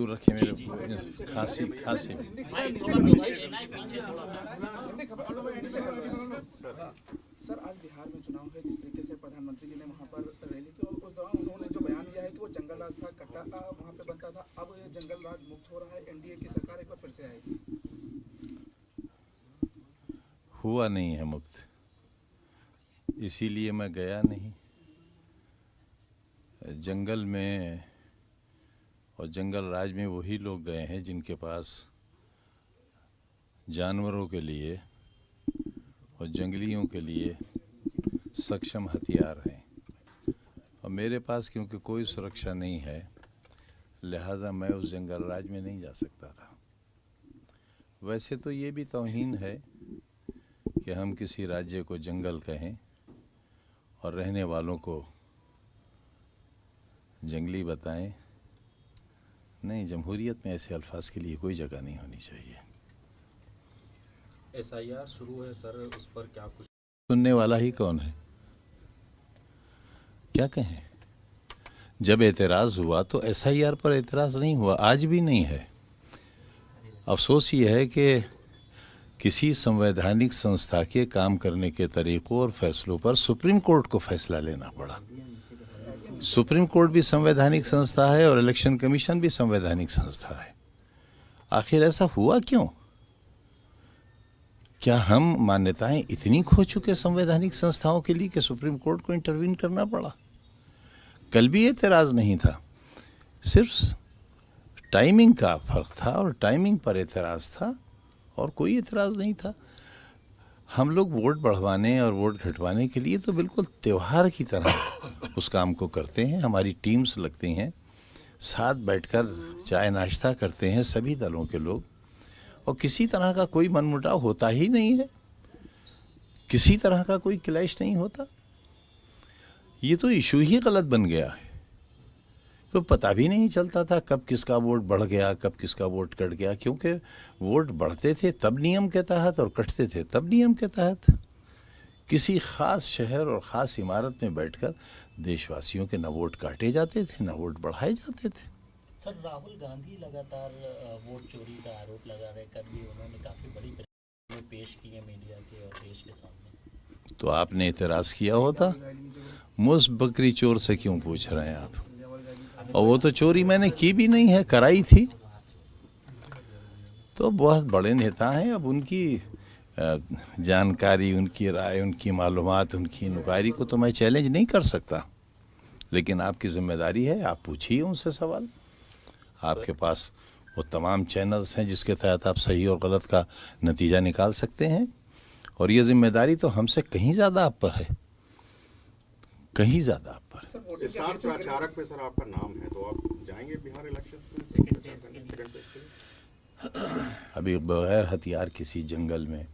रखे मेरे खांसी खांसी सर, आज बिहार में चुनाव है। जिस तरीके से प्रधानमंत्री जी ने वहां पर रैली की और उस दौरान उन्होंने जो बयान दिया है कि वो जंगल राज था, कट्टा वहां पे बनता था, अब ये जंगल राज मुक्त हो रहा है, एनडीए की सरकार एक बार फिर से आएगी। हुआ नहीं है मुक्त, इसीलिए मैं गया नहीं। जंगल में और जंगल राज में वही लोग गए हैं जिनके पास जानवरों के लिए और जंगलियों के लिए सक्षम हथियार हैं, और मेरे पास क्योंकि कोई सुरक्षा नहीं है, लिहाजा मैं उस जंगल राज में नहीं जा सकता था। वैसे तो ये भी तौहीन है कि हम किसी राज्य को जंगल कहें और रहने वालों को जंगली बताएं। नहीं, जमहूरियत में ऐसे अल्फाज के लिए कोई जगह नहीं होनी चाहिए। एसआईआर शुरू है सर, उस पर क्या कुछ सुनने वाला ही कौन है? क्या कहें? जब एतराज़ हुआ तो एसआईआर पर एतराज़ नहीं हुआ, आज भी नहीं है। अफसोस ये है कि किसी संवैधानिक संस्था के काम करने के तरीक़ों और फैसलों पर सुप्रीम कोर्ट को फैसला लेना पड़ा। सुप्रीम कोर्ट भी संवैधानिक संस्था है और इलेक्शन कमीशन भी संवैधानिक संस्था है। आखिर ऐसा हुआ क्यों? क्या हम मान्यताएं इतनी खो चुके संवैधानिक संस्थाओं के लिए कि सुप्रीम कोर्ट को इंटरवीन करना पड़ा? कल भी एतराज़ नहीं था, सिर्फ टाइमिंग का फ़र्क था और टाइमिंग पर एतराज़ था और कोई एतराज़ नहीं था। हम लोग वोट बढ़वाने और वोट घटवाने के लिए तो बिल्कुल त्यौहार की तरह उस काम को करते हैं। हमारी टीम्स लगती हैं, साथ बैठकर चाय नाश्ता करते हैं सभी दलों के लोग, और किसी तरह का कोई मनमुटाव होता ही नहीं है, किसी तरह का कोई क्लैश नहीं होता। ये तो इशू ही गलत बन गया है, तो पता भी नहीं चलता था कब किसका वोट बढ़ गया, कब किसका वोट कट गया, क्योंकि वोट बढ़ते थे तब नियम के तहत और कटते थे तब नियम के तहत। किसी ख़ास शहर और ख़ास इमारत में बैठकर देशवासियों के न वोट काटे जाते थे, न वोट बढ़ाए जाते थे। सर, राहुल गांधी लगातार वोट चोरी का आरोप लगा रहे, कल भी उन्होंने काफ़ी बड़ी पेश की है मीडिया के और देश के सामने। तो आपने एतराज़ किया होता। मुझ बकरी चोर से क्यों पूछ रहे हैं आप? और वो तो चोरी मैंने की भी नहीं है, कराई थी। तो बहुत बड़े नेता हैं, अब उनकी जानकारी, उनकी राय, उनकी मालूमात, उनकी नुकारी को तो मैं चैलेंज नहीं कर सकता, लेकिन आपकी जिम्मेदारी है, आप पूछिए उनसे सवाल। आपके पास वो तमाम चैनल्स हैं जिसके तहत आप सही और गलत का नतीजा निकाल सकते हैं, और ये जिम्मेदारी तो हमसे कहीं ज़्यादा आप पर है, कहीं ज़्यादा आप पर। स्टार प्रचारक में सर आपका नाम है, तो आप जाएंगे बिहार इलेक्शंस में सेकंड फेज के लिए? अभी बगैर हथियार किसी जंगल में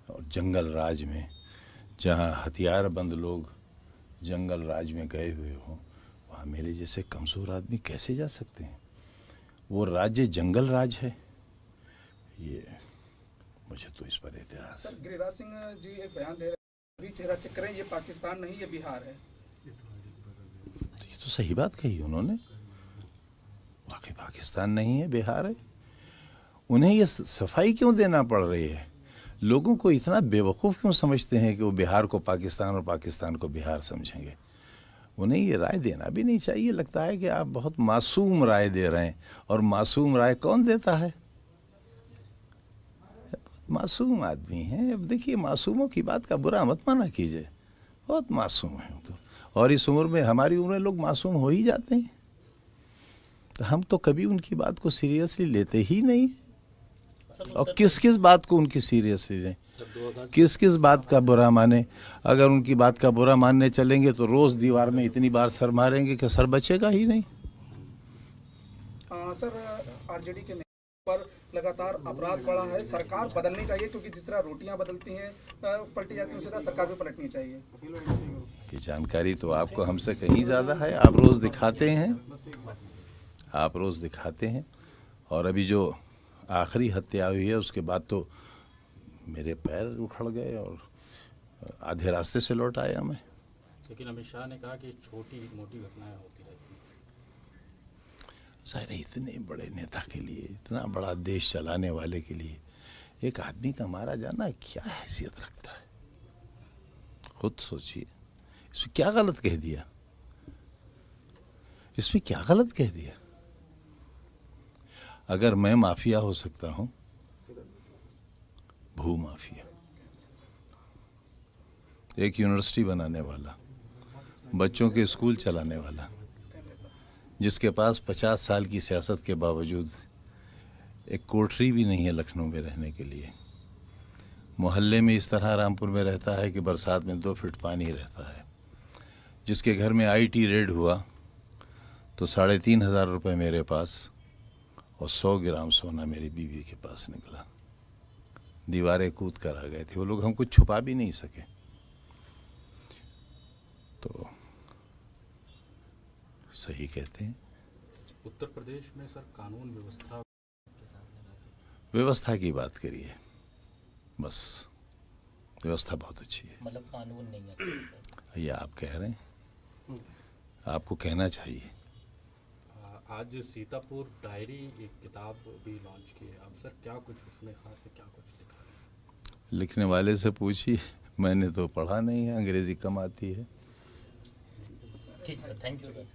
और जंगल राज में, जहाँ हथियारबंद लोग जंगल राज में गए हुए हों, वहाँ मेरे जैसे कमज़ोर आदमी कैसे जा सकते हैं? वो राज्य जंगल राज है, ये मुझे तो इस पर एतराज़ है। सर, गिरिराज सिंह जी एक बयान दे रहे हैं, अभी चेहरा चेक करें, ये पाकिस्तान नहीं, ये बिहार है। तो ये तो सही बात कही उन्होंने, वाकई पाकिस्तान नहीं है, बिहार है। उन्हें ये सफाई क्यों देना पड़ रही है? लोगों को इतना बेवकूफ़ क्यों समझते हैं कि वो बिहार को पाकिस्तान और पाकिस्तान को बिहार समझेंगे? उन्हें ये राय देना भी नहीं चाहिए। लगता है कि आप बहुत मासूम राय दे रहे हैं, और मासूम राय कौन देता है? मासूम आदमी हैं। अब देखिए, मासूमों की बात का बुरा मत माना कीजिए, बहुत मासूम हैं तो, और इस उम्र में, हमारी उम्र में लोग मासूम हो ही जाते हैं, तो हम तो कभी उनकी बात को सीरियसली लेते ही नहीं। और किस किस बात को उनकी सीरियसली लें, किस किस बात का बुरा माने? अगर उनकी बात का बुरा मानने चलेंगे तो रोज़ दीवार में इतनी बार सर मारेंगे कि सर बचेगा ही नहीं। सर, आरजेडी के पर लगातार अपराध बढ़ा है, सरकार बदलनी चाहिए, क्योंकि जिस तरह रोटियां बदलती हैं पलटी जाती हैं, उसी तरह सरकार भी पलटनी चाहिए। ये जानकारी तो आपको हमसे कहीं ज़्यादा है, आप रोज़ दिखाते हैं, आप रोज़ दिखाते हैं। और अभी जो आखिरी हत्या हुई है उसके बाद तो मेरे पैर उखड़ गए और आधे रास्ते से लौट आया मैं। लेकिन अमित शाह ने कहा कि छोटी मोटी घटनाएं होती रहती हैं। ज़ाहिर है, इतने बड़े नेता इतना बड़ा देश चलाने वाले के लिए एक आदमी का मारा जाना क्या हैसियत रखता है? खुद सोचिए, इसमें क्या गलत कह दिया? इसमें क्या गलत कह दिया? अगर मैं माफिया हो सकता हूं, भू माफिया, एक यूनिवर्सिटी बनाने वाला, बच्चों के स्कूल चलाने वाला, जिसके पास 50 साल की सियासत के बावजूद एक कोठरी भी नहीं है लखनऊ में रहने के लिए, मोहल्ले में इस तरह रामपुर में रहता है कि बरसात में 2 फीट पानी रहता है, जिसके घर में आईटी रेड हुआ तो 3,500 रुपये मेरे पास और 100 ग्राम सोना मेरी बीवी के पास निकला। दीवारें कूद कर आ गए थे वो लोग, हम कुछ छुपा भी नहीं सके। तो सही कहते हैं। उत्तर प्रदेश में सर कानून व्यवस्था की बात करिए, बस व्यवस्था बहुत अच्छी है। मतलब कानून नहीं है ये आप कह रहे हैं, आपको कहना चाहिए। आज सीतापुर डायरी एक किताब भी लॉन्च की है, अब सर क्या कुछ उसमें खास है, क्या कुछ लिखा है? लिखने वाले से पूछिए, मैंने तो पढ़ा नहीं है, अंग्रेजी कम आती है। ठीक सर, थैंक यू सर।